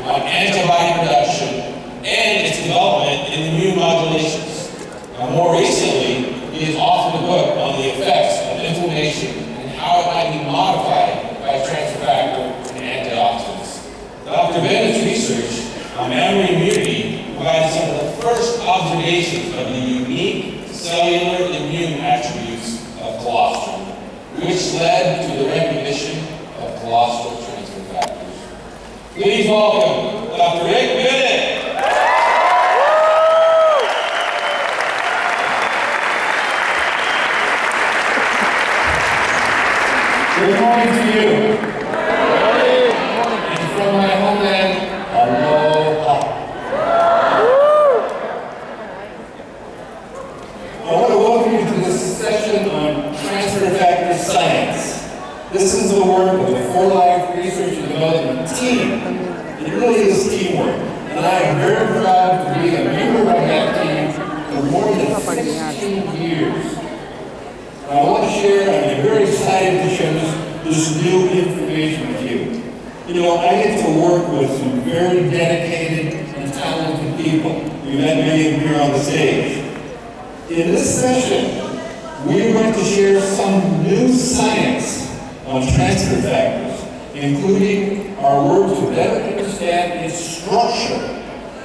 on antibody production and its development in immune modulations. Now, more recently, he has authored a book on the effects of inflammation and how it might be modified by transfer factor and antioxidants. Dr. Bennett's research on memory immunity provided some of the first observations of the unique cellular immune attributes of colostrum, which led to the recognition of colostral transfer factors. Please welcome Dr. Rick Bennett. Good morning to you. And from my homeland, aloha. I want to welcome you to this session on transfer factor science. This is the work of the For Life Research and Development team. It really is teamwork, and I am very proud to be a member of that team for more than 16 years. I want to share, I'm very excited to share this new information with you. You know, I get to work with some very dedicated and talented people. We met many of them here on the stage. In this session, we are going to share some new science on transfer factors, including our work to better understand its structure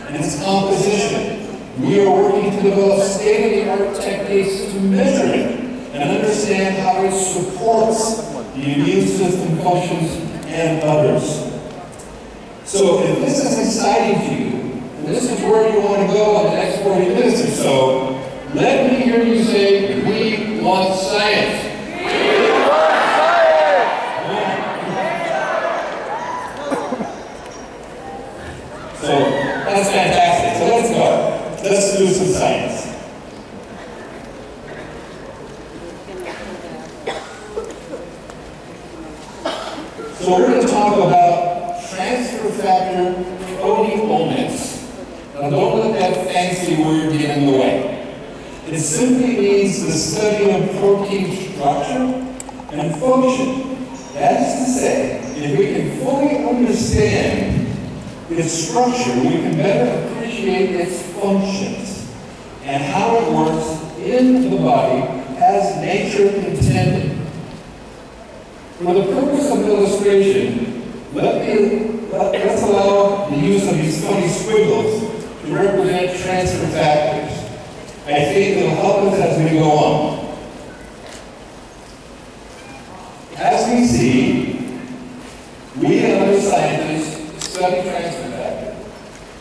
and its composition. We are working to develop state-of-the-art techniques to measure it and understand how it supports the immune system functions and others. So if this is exciting to you, and this is where you want to go in the next 40 minutes or so, let me hear you say, we want science. We want science! So that's fantastic. So let's go. Let's do some science. So we're going to talk about transfer factor proteomics. Now don't let that fancy word get in the way. It simply means the study of protein structure and function. That is to say, if we can fully understand its structure, we can better appreciate its functions and how it works in the body as nature intended. For the purpose of illustration, let's allow the use of these funny squiggles to represent transfer factors. I think it'll help us as we go on. As we see, we and other scientists study transfer factor.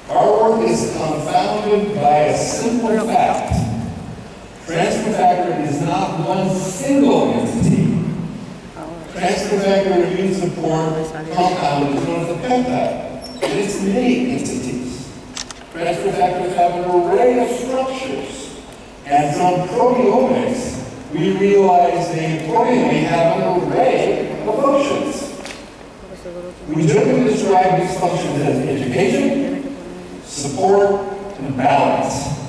Our work is confounded by a simple fact. Transfer factor is not one single entity. Transfer factor immune support compound is known as a peptide, and it's many entities. Transfer factors have an array of structures, and from proteomics, we realize they importantly have an array of functions. We generally describe these functions as education, support, and balance.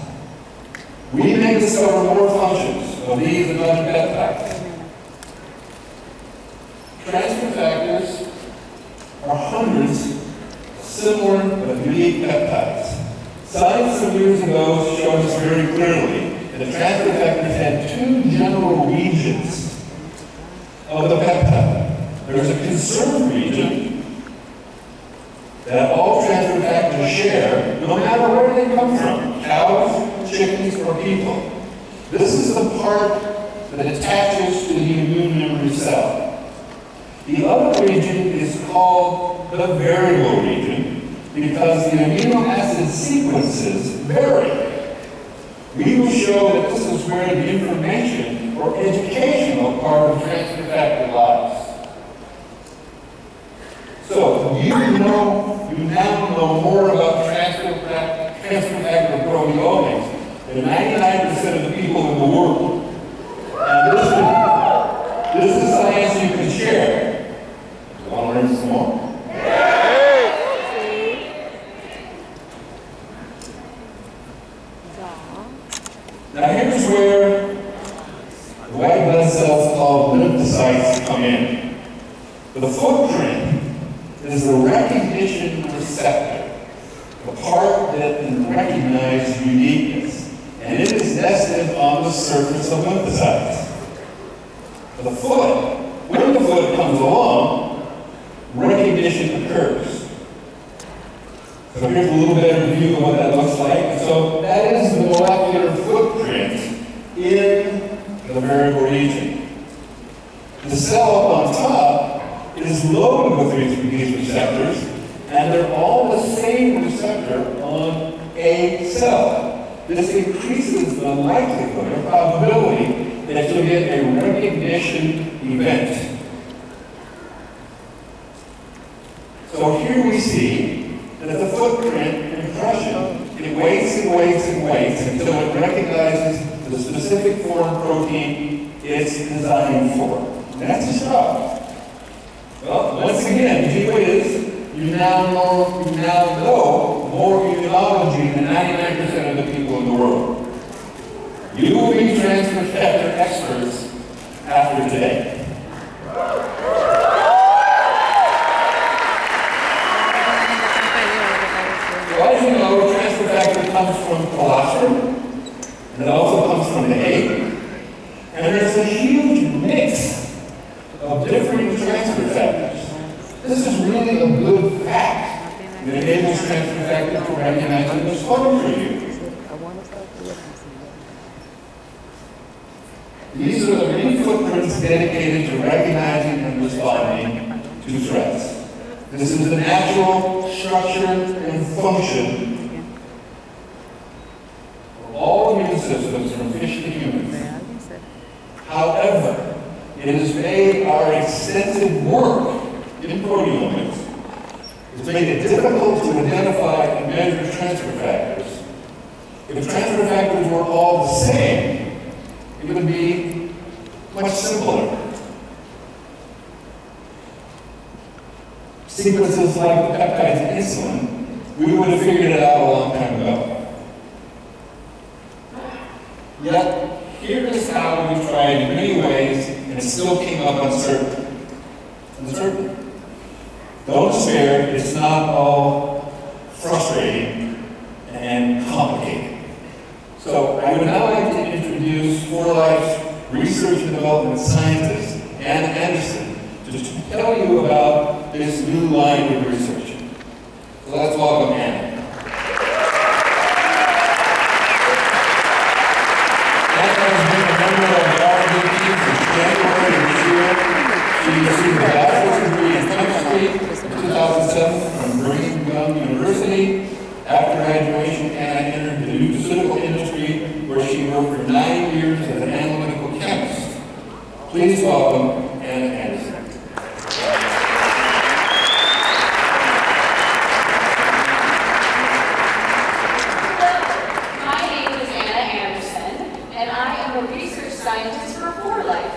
We may discover more functions of these and other peptides. Transfer factors are hundreds of similar but unique peptides. Science some years ago showed us very clearly that transfer factors had two general regions of the peptide. There's a conserved region that all transfer factors share, no matter where they come from, cows, chickens, or people. This is the part that attaches to the immune memory cell. The other region is called the variable region because the amino acid sequences vary. We will show that this is where the information or educational part of transfer factor lies. So you now know more about transfer factor proteomics than 99% of the people in the world. And this is science you can share. You want to learn some more? Now here's where the white blood cells called lymphocytes come in. The footprint is the recognition recognition receptor, the part that can recognize uniqueness, and it is nested on the surface of lymphocytes. The foot, when the foot comes along, recognition occurs. So here's a little better view of what that looks like. So that is the molecular footprint in the variable region. The cell up on top is loaded with these receptors, and they're all the same receptor on a cell. This increases the likelihood or probability that you'll get a recognition event. So here we see that the footprint impression, it waits and waits and waits until it recognizes the specific foreign protein it's designed for. And that's its job. Well, once again, the key is you now know more immunology than 99% of the people in the world. You will be transfer factor experts after today. So as you know, transfer factor comes from colostrum, and it also comes from the egg. And there's a huge mix of different transfer factors. This is really a good fact that enables transfer factor to recognize and respond for you. These are the main footprints dedicated to recognizing and responding to threats. This is the natural structure and function of all immune systems from fish to humans. However, it has made our extensive work in proteomics, it's made it difficult to identify and measure transfer factors. If transfer factors were all the same, it would be much simpler. Sequences like the peptide insulin, we would have figured it out a long time ago. Yet, here is how we tried in many ways, and it still came up uncertain. Don't despair, it's not all frustrating and complicated. So I would now like to introduce 4Life's research and development scientist, Anna Andersen, to tell you about this new line of research. So let's welcome Anna. Anna has been a member of the R&D team since January of this year. She received a bachelor's degree in chemistry in 2007 from Brigham Young University. After graduation, Anna entered the nutraceutical industry, where she worked for 9 years as an analytical chemist. Please welcome Anna Andersen. Hello, my name is Anna Andersen, and I am a research scientist for 4Life.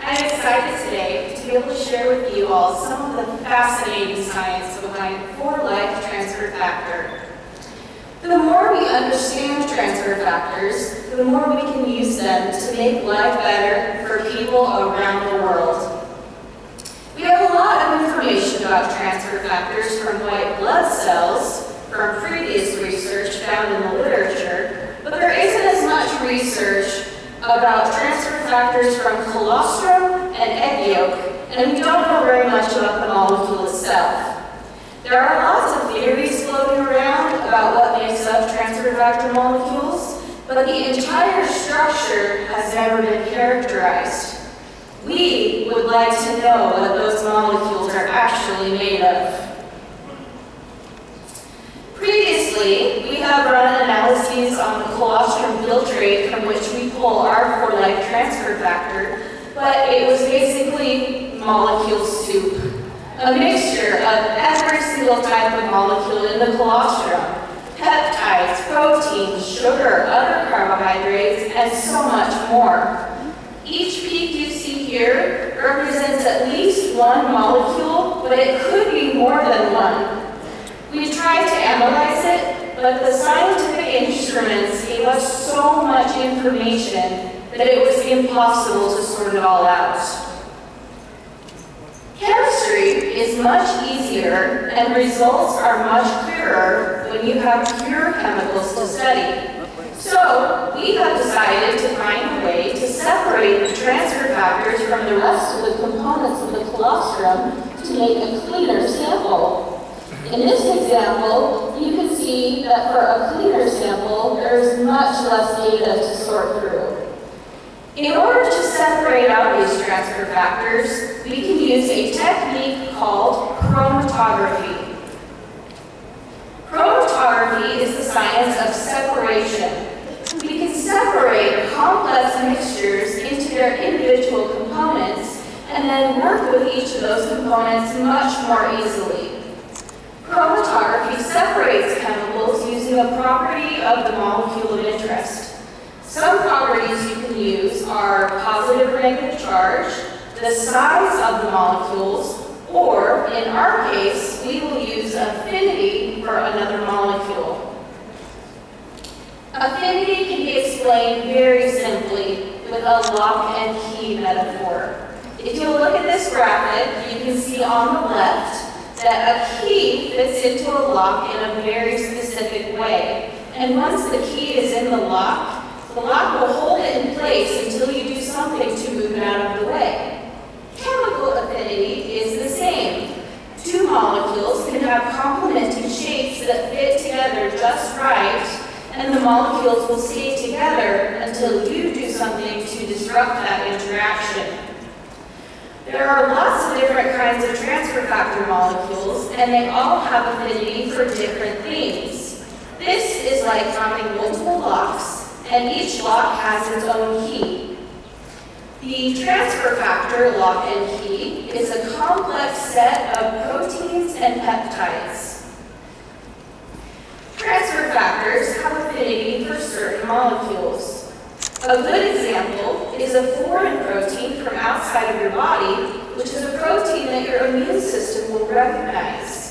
I'm excited today to be able to share with you all some of the fascinating science behind 4Life transfer factor. The more we understand transfer factors, the more we can use them to make life better for people around the world. We have a lot of information about transfer factors from white blood cells, from previous research found in the literature, but there isn't as much research about transfer factors from colostrum and egg yolk, and we don't know very much about the molecule itself. There are lots of theories floating around about what makes up transfer factor molecules, but the entire structure has never been characterized. We would like to know what those molecules are actually made of. Previously, we have run analyses on the colostrum filtrate from which we pull our 4Life transfer factor, but it was basically molecule soup. A mixture of every single type of molecule in the colostrum, peptides, proteins, sugar, other carbohydrates, and so much more. Each peak you see here represents at least one molecule, but it could be more than one. We tried to analyze it, but the scientific instruments gave us so much information that it was impossible to sort it all out. Chemistry is much easier and results are much clearer when you have pure chemicals to study. So we have decided to find a way to separate the transfer factors from the rest of the components of the colostrum to make a cleaner sample. In this example, you can see that for a cleaner sample, there is much less data to sort through. In order to separate out these transfer factors, we can use a technique called chromatography. Chromatography is the science of separation. We can separate complex mixtures into their individual components and then work with each of those components much more easily. Chromatography separates chemicals using a property of the molecule of interest. Some properties you can use are positive or negative charge, the size of the molecules, or in our case, we will use affinity for another molecule. Affinity can be explained very simply with a lock and key metaphor. If you look at this graphic, you can see on the left that a key fits into a lock in a very specific way. And once the key is in the lock will hold it in place until you do something to move it out of the way. Chemical affinity is the same. Two molecules can have complementing shapes that fit together just right, and the molecules will stay together until you do something to disrupt that interaction. There are lots of different kinds of transfer factor molecules, and they all have affinity for different things. This is like counting multiple locks, and each lock has its own key. The transfer factor lock and key is a complex set of proteins and peptides. Transfer factors have affinity for certain molecules. A good example is a foreign protein from outside of your body, which is a protein that your immune system will recognize.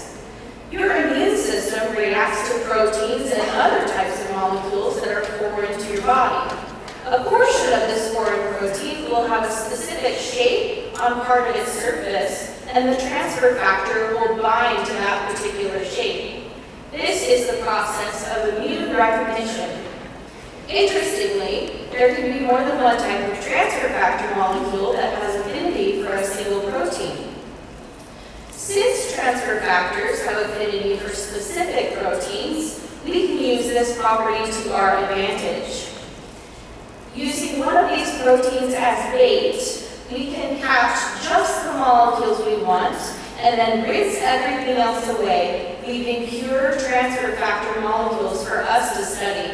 Your immune system reacts to proteins and other types of molecules that are foreign to your body. A portion of this foreign protein will have a specific shape on part of its surface, and the transfer factor will bind to that particular shape. This is the process of immune recognition. Interestingly, there can be more than one type of transfer factor molecule that has affinity for a single protein. Since transfer factors have affinity for specific proteins, we can use this property to our advantage. Using one of these proteins as bait, we can catch just the molecules we want and then rinse everything else away, leaving pure transfer factor molecules for us to study.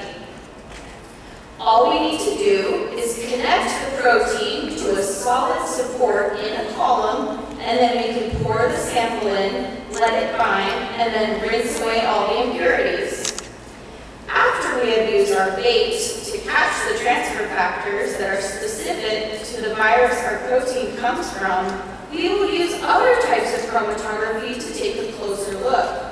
All we need to do is connect the protein to a solid support in a column, and then we can pour the sample in, let it bind, and then rinse away all the impurities. After we have used our bait to catch the transfer factors that are specific to the virus our protein comes from, we will use other types of chromatography to take a closer look.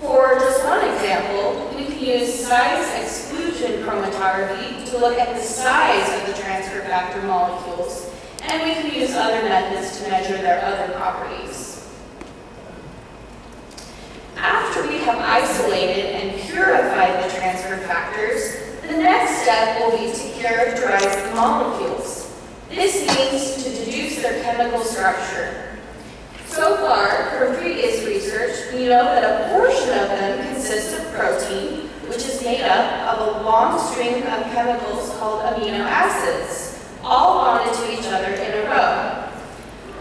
For just one example, we can use size exclusion chromatography to look at the size of the transfer factor molecules, and we can use other methods to measure their other properties. After we have isolated and purified the transfer factors, the next step will be to characterize the molecules. This means to deduce their chemical structure. So far, from previous research, we know that a portion of them consists of protein, which is made up of a long string of chemicals called amino acids, all bonded to each other in a row.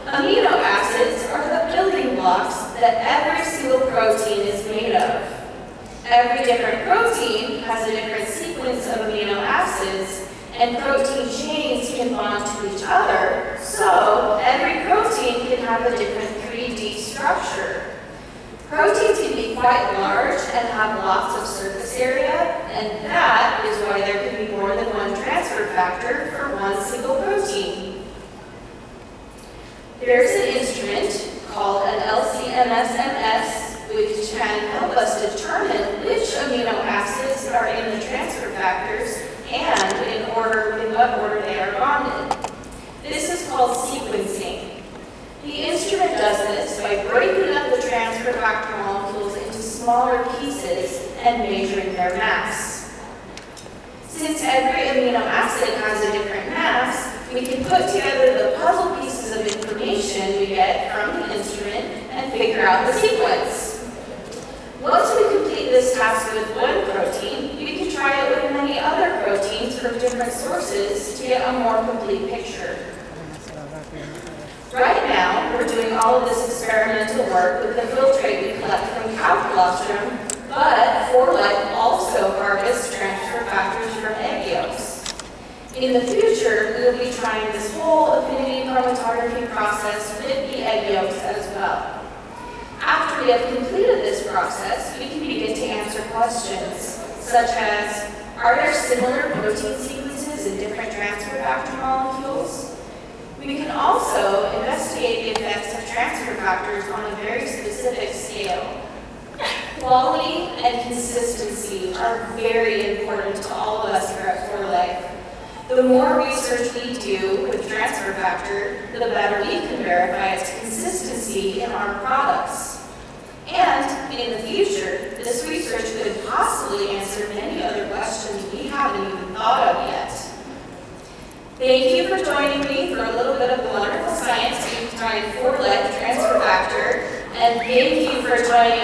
Amino acids are the building blocks that every single protein is made of. Every different protein has a different sequence of amino acids, and protein chains can bond to each other, so every protein can have a different 3D structure. Proteins can be quite large and have lots of surface area, and that is why there can be more than one transfer factor for one single protein. There's an instrument called an LC-MS, which can help us determine which amino acids are in the transfer factors and in what order they are bonded. This is called sequencing. The instrument does this by breaking up the transfer factor molecules into smaller pieces and measuring their mass. Since every amino acid has a different mass, we can put together the puzzle pieces of information we get from the instrument and figure out the sequence. Once we complete this task with one protein, we can try it with many other proteins from different sources to get a more complete picture. Right now, we're doing all of this experimental work with the filtrate we collect from cow colostrum, but 4Life also harvests transfer factors from egg yolks. In the future, we will be trying this whole affinity chromatography process with the egg yolks as well. After we have completed this process, we can begin to answer questions, such as, are there similar protein sequences in different transfer factor molecules? We can also investigate the effects of transfer factors on a very specific scale. Quality and consistency are very important to all of us here at 4Life. The more research we do with transfer factor, the better we can verify its consistency in our products. And in the future, this research could possibly answer many other questions we haven't even thought of yet. Thank you for joining me for a little bit of the wonderful science behind 4Life transfer factor, and thank you for joining